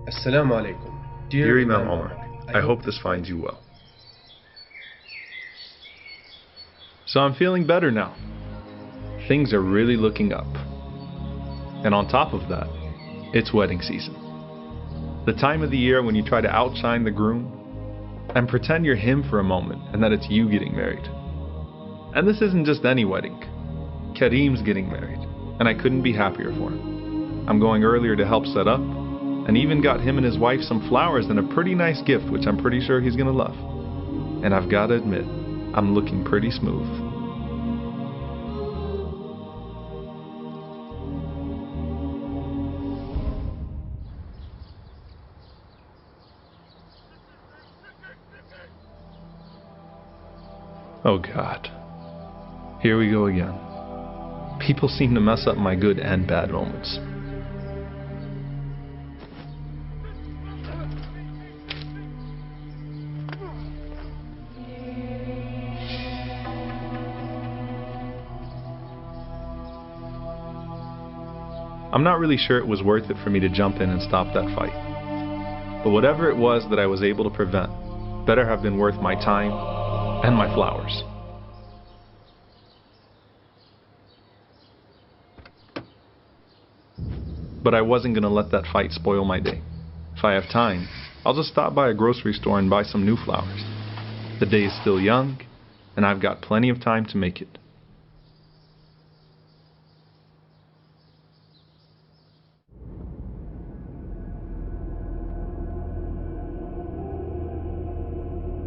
Assalamu alaikum. Dear Imam Omar, I hope this finds you well. So I'm feeling better now. Things are really looking up. And on top of that, it's wedding season. The time of the year when you try to outshine the groom and pretend you're him for a moment and that it's you getting married. And this isn't just any wedding. Kareem's getting married, and I couldn't be happier for him. I'm going earlier to help set up, and even got him and his wife some flowers and a pretty nice gift, which I'm pretty sure he's gonna love. And I've gotta admit, I'm looking pretty smooth. Oh God, here we go again. People seem to mess up my good and bad moments. I'm not really sure it was worth it for me to jump in and stop that fight. But whatever it was that I was able to prevent, better have been worth my time and my flowers. But I wasn't going to let that fight spoil my day. If I have time, I'll just stop by a grocery store and buy some new flowers. The day is still young, and I've got plenty of time to make it.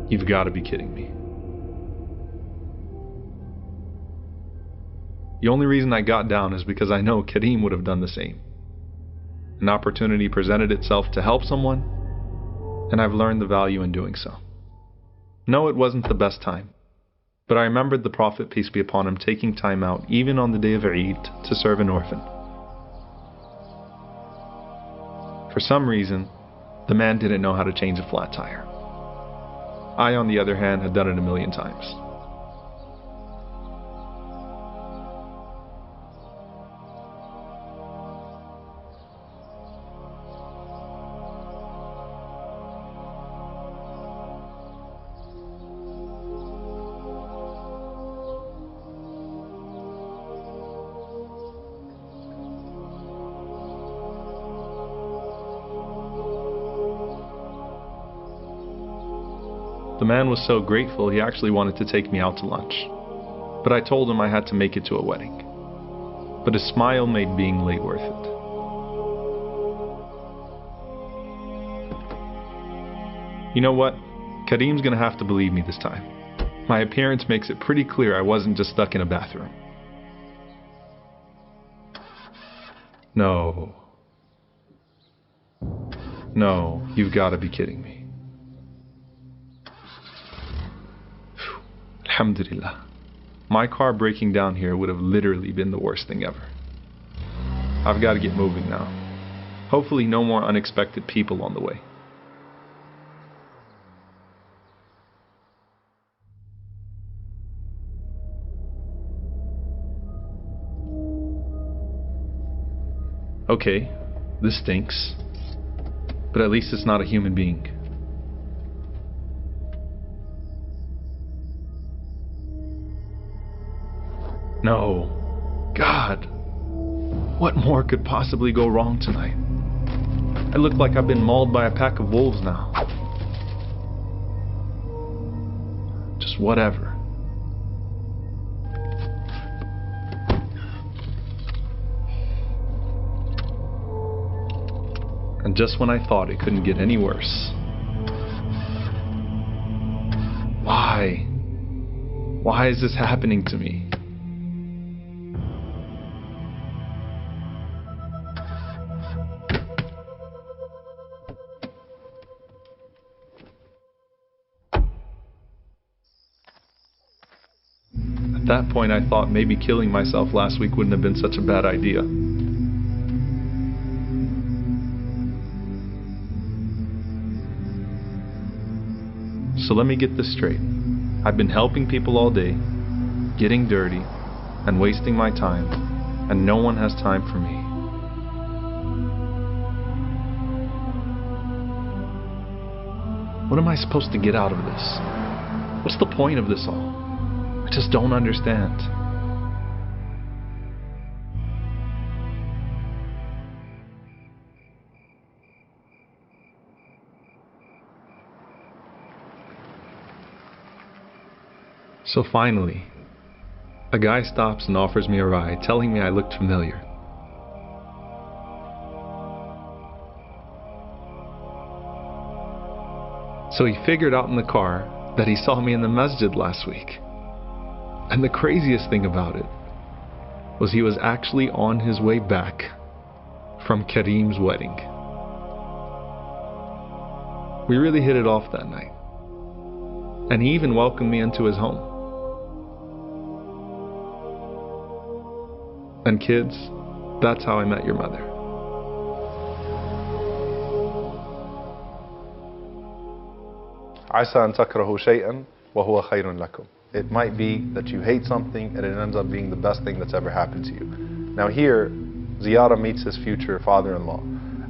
You've got to be kidding me. The only reason I got down is because I know Kareem would have done the same. An opportunity presented itself to help someone, and I've learned the value in doing so. No, it wasn't the best time, but I remembered the Prophet, peace be upon him, taking time out, even on the day of Eid, to serve an orphan. For some reason, the man didn't know how to change a flat tire. I, on the other hand, had done it a million times. The man was so grateful he actually wanted to take me out to lunch. But I told him I had to make it to a wedding. But his smile made being late worth it. You know what? Kareem's gonna have to believe me this time. My appearance makes it pretty clear I wasn't just stuck in a bathroom. No. No, you've got to be kidding me. Alhamdulillah. My car breaking down here would have literally been the worst thing ever. I've got to get moving now. Hopefully no more unexpected people on the way. Okay, this stinks. But at least it's not a human being. No. God. What more could possibly go wrong tonight? I look like I've been mauled by a pack of wolves now. Just whatever. And just when I thought it couldn't get any worse. Why? Why is this happening to me? At that point, I thought maybe killing myself last week wouldn't have been such a bad idea. So let me get this straight. I've been helping people all day, getting dirty, and wasting my time, and no one has time for me. What am I supposed to get out of this? What's the point of this all? I just don't understand. So finally, a guy stops and offers me a ride, telling me I looked familiar. So he figured out in the car that he saw me in the masjid last week. And the craziest thing about it was he was actually on his way back from Kareem's wedding. We really hit it off that night. And he even welcomed me into his home. And kids, that's how I met your mother. عسى أن تكرهوا شيئا وهو خير لكم. It might be that you hate something and it ends up being the best thing that's ever happened to you. Now here, Ziyara meets his future father-in-law.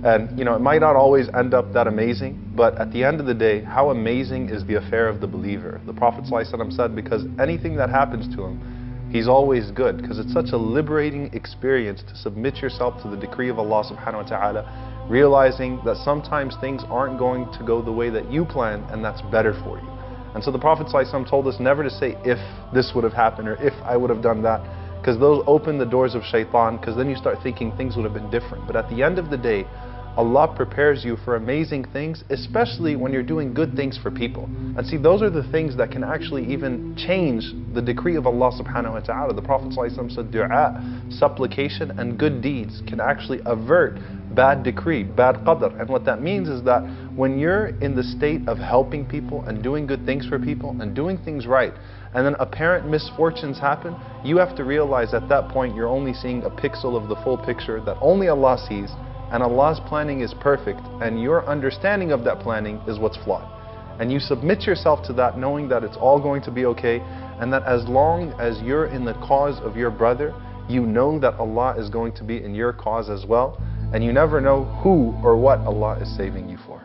And it might not always end up that amazing, but at the end of the day, how amazing is the affair of the believer? The Prophet ﷺ said, because anything that happens to him, he's always good, because it's such a liberating experience to submit yourself to the decree of Allah subhanahu wa ta'ala, realizing that sometimes things aren't going to go the way that you planned, and that's better for you. And so the Prophet ﷺ told us never to say, if this would have happened, or if I would have done that, because those open the doors of shaitan, because then you start thinking things would have been different. But at the end of the day, Allah prepares you for amazing things, especially when you're doing good things for people. And see, those are the things that can actually even change the decree of Allah subhanahu wa ta'ala. The Prophet ﷺ said, dua, supplication and good deeds can actually avert bad decree, bad qadr. And what that means is that when you're in the state of helping people and doing good things for people and doing things right, and then apparent misfortunes happen, you have to realize at that point you're only seeing a pixel of the full picture that only Allah sees. And Allah's planning is perfect, and your understanding of that planning is what's flawed. And you submit yourself to that, knowing that it's all going to be okay, and that as long as you're in the cause of your brother, you know that Allah is going to be in your cause as well, and you never know who or what Allah is saving you for.